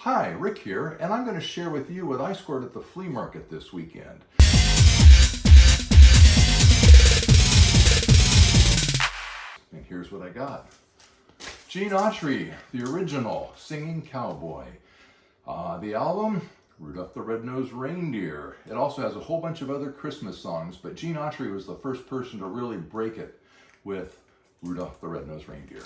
Hi, Rick here, and I'm going to share with you what I scored at the flea market this weekend. And here's what I got. Gene Autry, the original Singing Cowboy. The album, Rudolph the Red-Nosed Reindeer. It also has a whole bunch of other Christmas songs, but Gene Autry was the first person to really break it with Rudolph the Red-Nosed Reindeer.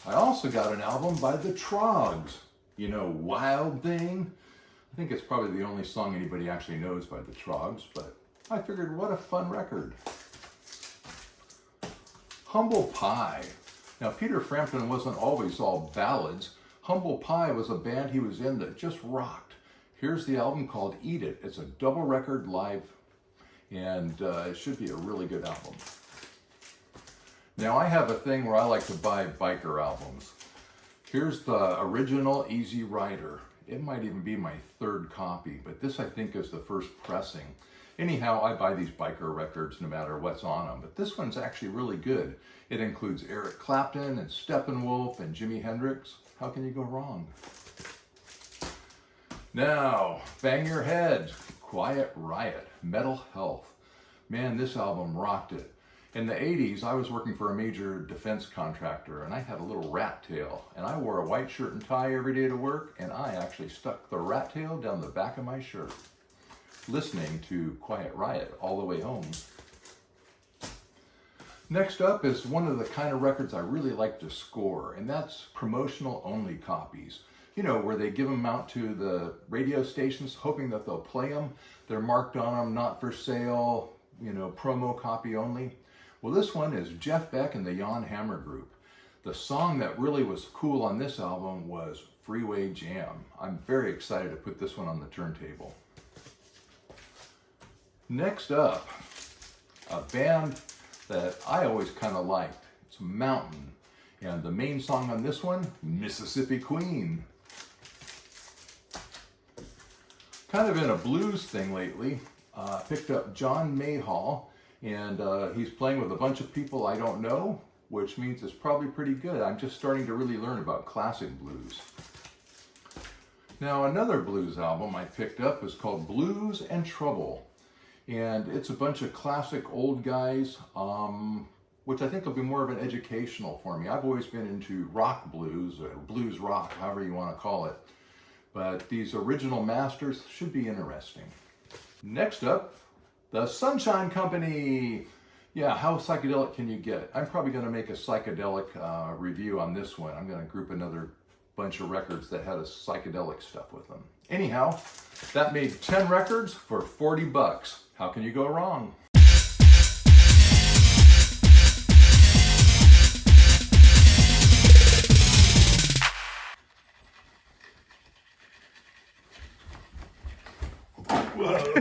I also got an album by the Trogs. You know, Wild Thing? I think it's probably the only song anybody actually knows by the Trogs, but I figured what a fun record. Humble Pie. Now, Peter Frampton wasn't always all ballads. Humble Pie was a band he was in that just rocked. Here's the album called Eat It. It's a double record live, and it should be a really good album. Now, I have a thing where I like to buy biker albums. Here's the original Easy Rider. It might even be my third copy, but this I think is the first pressing. Anyhow, I buy these biker records no matter what's on them, but this one's actually really good. It includes Eric Clapton and Steppenwolf and Jimi Hendrix. How can you go wrong? Now, Bang Your Head, Quiet Riot, Metal Health. Man, this album rocked it. In the 80s, I was working for a major defense contractor, and I had a little rat tail, and I wore a white shirt and tie every day to work, and I actually stuck the rat tail down the back of my shirt, listening to Quiet Riot all the way home. Next up is one of the kind of records I really like to score, and that's promotional only copies. You know, where they give them out to the radio stations hoping that they'll play them. They're marked on them, not for sale, you know, promo copy only. Well, this one is Jeff Beck and the Jan Hammer Group. The song that really was cool on this album was Freeway Jam. I'm very excited to put this one on the turntable. Next up, a band that I always kind of liked. It's Mountain. And the main song on this one, Mississippi Queen. Kind of in a blues thing lately. Picked up John Mayhall. And he's playing with a bunch of people I don't know, which means it's probably pretty good. I'm just starting to really learn about classic blues. Now, another blues album I picked up is called Blues and Trouble. And it's a bunch of classic old guys, which I think will be more of an educational for me. I've always been into rock blues, or blues rock, however you want to call it. But these original masters should be interesting. Next up, the Sunshine Company. Yeah, how psychedelic can you get? I'm probably going to make a psychedelic review on this one. I'm going to group another bunch of records that had a psychedelic stuff with them. Anyhow, that made 10 records for 40 bucks. How can you go wrong? Whoa.